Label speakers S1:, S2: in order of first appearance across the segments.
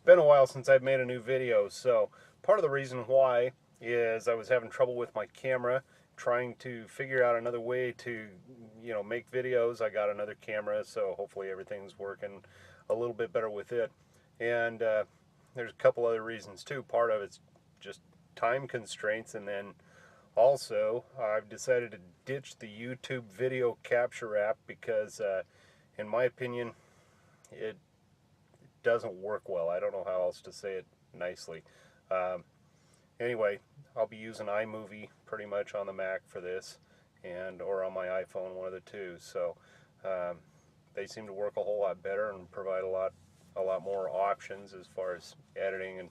S1: been a while since I've made a new video, so part of the reason why is I was having trouble with my camera, trying to figure out another way to, make videos. I got another camera, so hopefully everything's working a little bit better with it. And there's a couple other reasons too. Part of it's just time constraints, and then also I've decided to ditch the YouTube video capture app because, in my opinion, it doesn't work well. I don't know how else to say it nicely. Um, anyway, I'll be using iMovie pretty much on the Mac for this, and or on my iPhone, one of the two. So um, they seem to work a whole lot better and provide a lot more options as far as editing and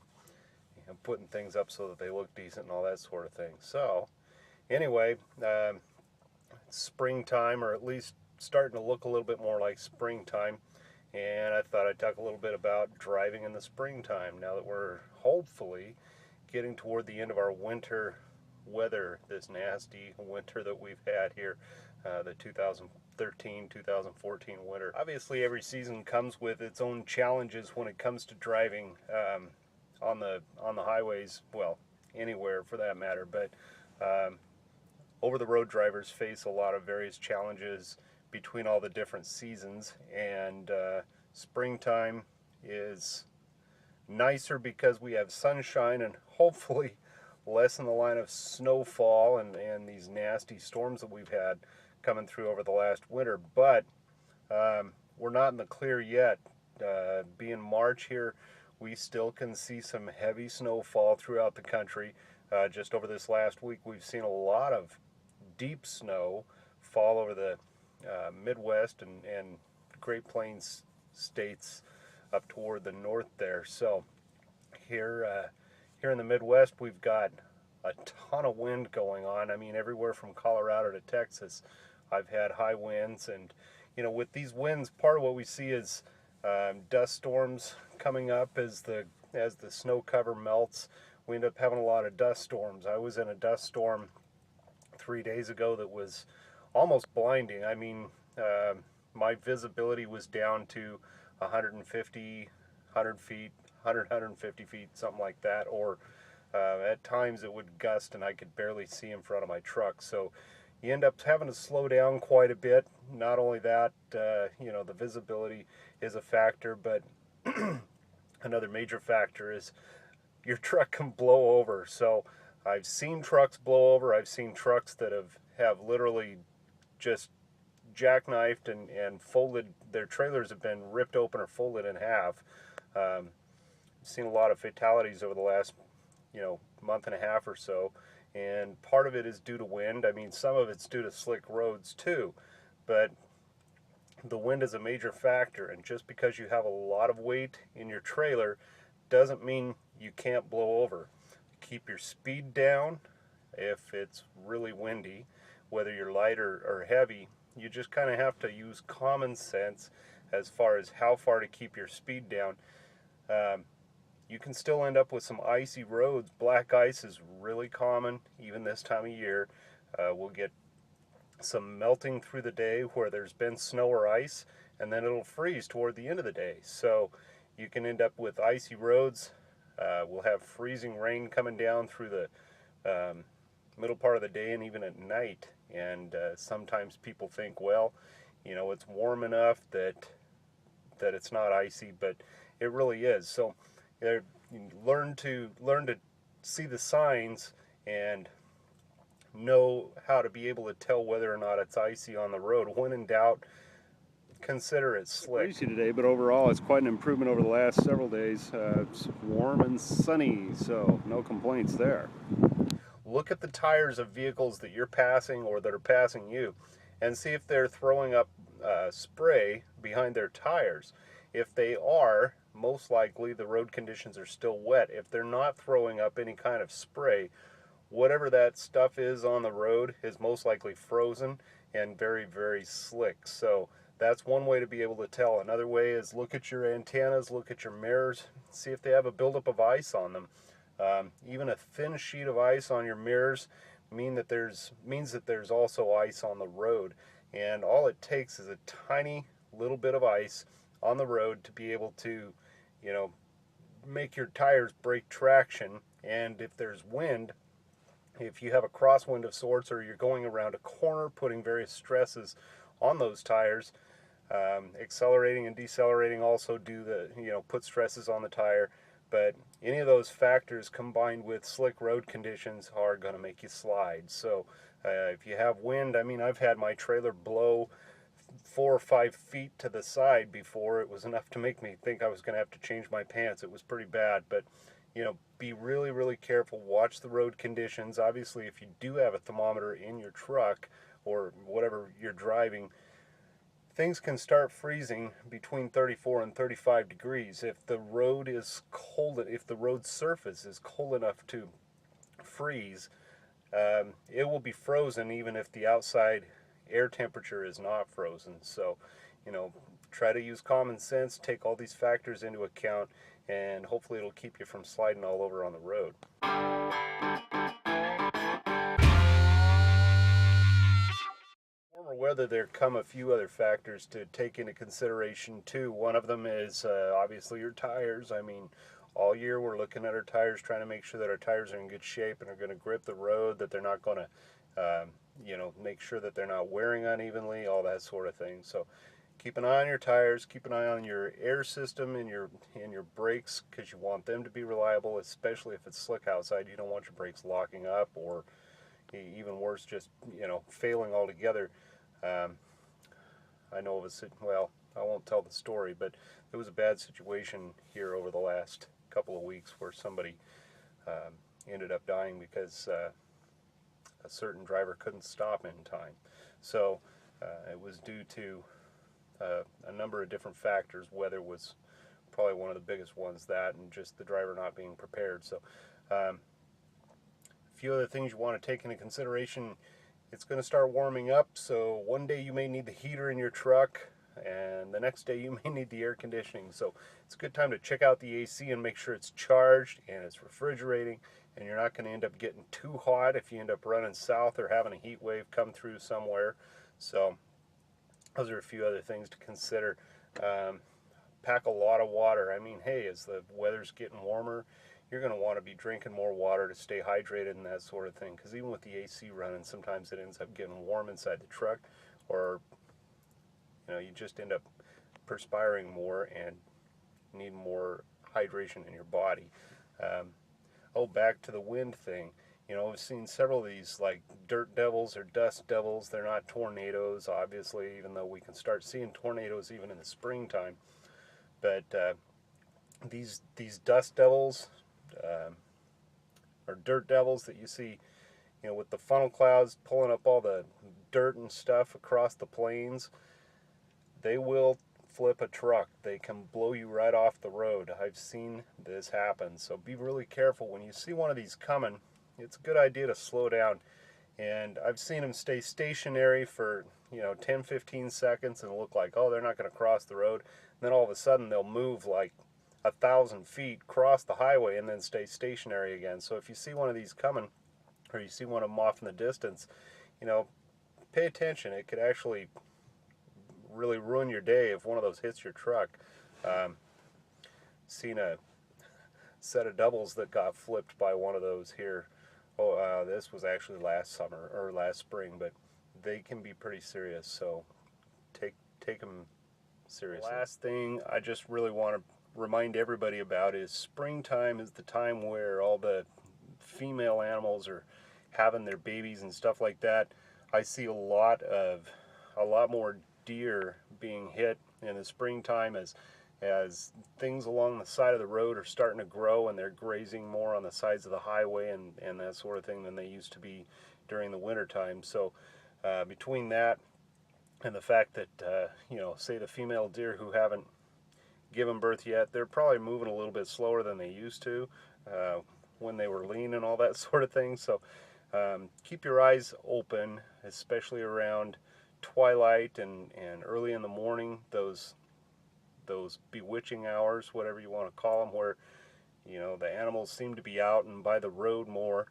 S1: putting things up so that they look decent and all that sort of thing. So anyway, it's springtime, or at least starting to look a little bit more like springtime. And I thought I'd talk a little bit about driving in the springtime now that we're hopefully getting toward the end of our winter weather, this nasty winter that we've had here, the 2013-2014 winter. Obviously, every season comes with its own challenges when it comes to driving on the highways, well, anywhere for that matter, but over-the-road drivers face a lot of various challenges between all the different seasons, and springtime is nicer because we have sunshine and hopefully less in the line of snowfall and these nasty storms that we've had coming through over the last winter. But we're not in the clear yet. Being March here, we still can see some heavy snowfall throughout the country. Just over this last week, we've seen a lot of deep snow fall over the Midwest and Great Plains states up toward the north there. So here in the Midwest, we've got a ton of wind going on. I mean, everywhere from Colorado to Texas, I've had high winds, and with these winds, part of what we see is dust storms coming up as the snow cover melts. We end up having a lot of dust storms. I was in a dust storm 3 days ago that was almost blinding. I mean, my visibility was down to 150, 100 feet, 150 feet, something like that, or at times it would gust and I could barely see in front of my truck. So you end up having to slow down quite a bit. Not only that, the visibility is a factor, but another major factor is your truck can blow over. So I've seen trucks blow over. I've seen trucks that have literally just jackknifed and folded. Their trailers have been ripped open or folded in half. I've seen a lot of fatalities over the last month and a half or so, and part of it is due to wind. I mean, some of it's due to slick roads too, but the wind is a major factor, and just because you have a lot of weight in your trailer doesn't mean you can't blow over. Keep your speed down if it's really windy, whether you're light or heavy. You just kind of have to use common sense as far as how far to keep your speed down. You can still end up with some icy roads. Black ice is really common even this time of year. We'll get some melting through the day where there's been snow or ice, and then it'll freeze toward the end of the day. So you can end up with icy roads. We'll have freezing rain coming down through the middle part of the day and even at night. And sometimes people think, well, it's warm enough that it's not icy, but it really is. So learn to see the signs and know how to be able to tell whether or not it's icy on the road. When in doubt, consider it slick. It's breezy today, but overall it's quite an improvement over the last several days. It's warm and sunny, so no complaints there. Look at the tires of vehicles that you're passing or that are passing you, and see if they're throwing up spray behind their tires. If they are, most likely the road conditions are still wet. If they're not throwing up any kind of spray, whatever that stuff is on the road is most likely frozen and very, very slick. So that's one way to be able to tell. Another way is look at your antennas, look at your mirrors, see if they have a buildup of ice on them. Even a thin sheet of ice on your mirrors means that there's also ice on the road. And all it takes is a tiny little bit of ice on the road to be able to, make your tires break traction. And if there's wind, if you have a crosswind of sorts, or you're going around a corner, putting various stresses on those tires, accelerating and decelerating also put stresses on the tire. But any of those factors combined with slick road conditions are going to make you slide. So if you have wind, I mean, I've had my trailer blow 4 or 5 feet to the side before. It was enough to make me think I was going to have to change my pants. It was pretty bad. But be really, really careful. Watch the road conditions. Obviously, if you do have a thermometer in your truck or whatever you're driving, things can start freezing between 34 and 35 degrees. If the road is cold, if the road surface is cold enough to freeze, it will be frozen even if the outside air temperature is not frozen. So, try to use common sense, take all these factors into account, and hopefully it'll keep you from sliding all over on the road. Warmer weather, there come a few other factors to take into consideration too. One of them is obviously your tires. I mean, all year we're looking at our tires, trying to make sure that our tires are in good shape and are going to grip the road, that they're not going to, make sure that they're not wearing unevenly, all that sort of thing. So keep an eye on your tires, keep an eye on your air system and your brakes, because you want them to be reliable, especially if it's slick outside. You don't want your brakes locking up, or even worse, just failing altogether. I know of I won't tell the story, but it was a bad situation here over the last couple of weeks where somebody ended up dying because a certain driver couldn't stop in time. So it was due to a number of different factors. Weather was probably one of the biggest ones, that, and just the driver not being prepared. So a few other things you want to take into consideration. It's going to start warming up, so one day you may need the heater in your truck, and the next day you may need the air conditioning. So it's a good time to check out the AC and make sure it's charged and it's refrigerating, and you're not going to end up getting too hot if you end up running south or having a heat wave come through somewhere. So those are a few other things to consider. Pack a lot of water. I mean, hey, as the weather's getting warmer, you're going to want to be drinking more water to stay hydrated and that sort of thing, because even with the AC running, sometimes it ends up getting warm inside the truck, or you just end up perspiring more and need more hydration in your body. Back to the wind thing. We've seen several of these, like dirt devils or dust devils. They're not tornadoes, obviously, even though we can start seeing tornadoes even in the springtime. But these dust devils, or dirt devils that you see, with the funnel clouds pulling up all the dirt and stuff across the plains, they will flip a truck. They can blow you right off the road. I've seen this happen. So be really careful when you see one of these coming. It's a good idea to slow down. And I've seen them stay stationary for 10-15 seconds and look like, oh, they're not going to cross the road. And then all of a sudden they'll move like 1,000 feet, cross the highway, and then stay stationary again. So if you see one of these coming, or you see one of them off in the distance, pay attention. It could actually really ruin your day if one of those hits your truck. Seen a set of doubles that got flipped by one of those here. This was actually last summer or last spring, but they can be pretty serious. So take them seriously. The last thing I just really want to remind everybody about is springtime is the time where all the female animals are having their babies and stuff like that. I see a lot more deer being hit in the springtime as things along the side of the road are starting to grow, and they're grazing more on the sides of the highway and that sort of thing than they used to be during the wintertime. So between that and the fact that say the female deer who haven't given birth yet, they're probably moving a little bit slower than they used to when they were lean and all that sort of thing. So keep your eyes open, especially around twilight and early in the morning, those bewitching hours, whatever you want to call them, where the animals seem to be out and by the road more.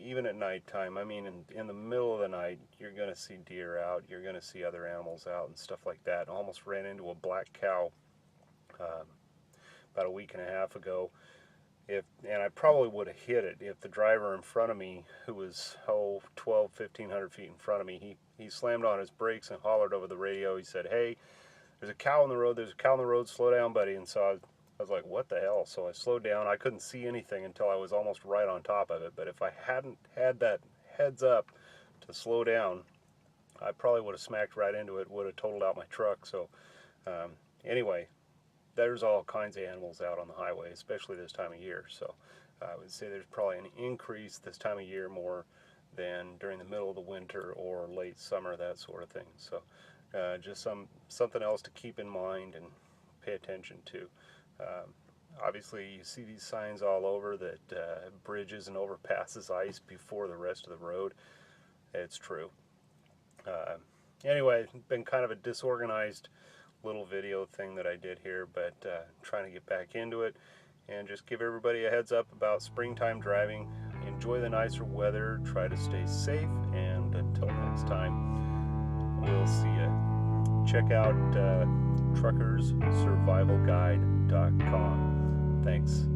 S1: Even at nighttime, I mean, in the middle of the night, you're going to see deer out, you're going to see other animals out and stuff like that. I almost ran into a black cow about a week and a half ago. And I probably would have hit it if the driver in front of me, who was 1,500 feet in front of me, he slammed on his brakes and hollered over the radio. He said, "Hey, there's a cow on the road. There's a cow on the road. Slow down, buddy." And so I was like, "What the hell?" So I slowed down. I couldn't see anything until I was almost right on top of it. But if I hadn't had that heads up to slow down, I probably would have smacked right into it. Would have totaled out my truck. So anyway. There's all kinds of animals out on the highway, especially this time of year. So I would say there's probably an increase this time of year more than during the middle of the winter or late summer, that sort of thing. So just something else to keep in mind and pay attention to. Obviously, you see these signs all over that bridges and overpasses ice before the rest of the road. It's true. Anyway, it's been kind of a disorganized little video thing that I did here, but trying to get back into it and just give everybody a heads up about springtime driving. Enjoy the nicer weather, try to stay safe, and until next time, we'll see you. Check out truckerssurvivalguide.com. Thanks.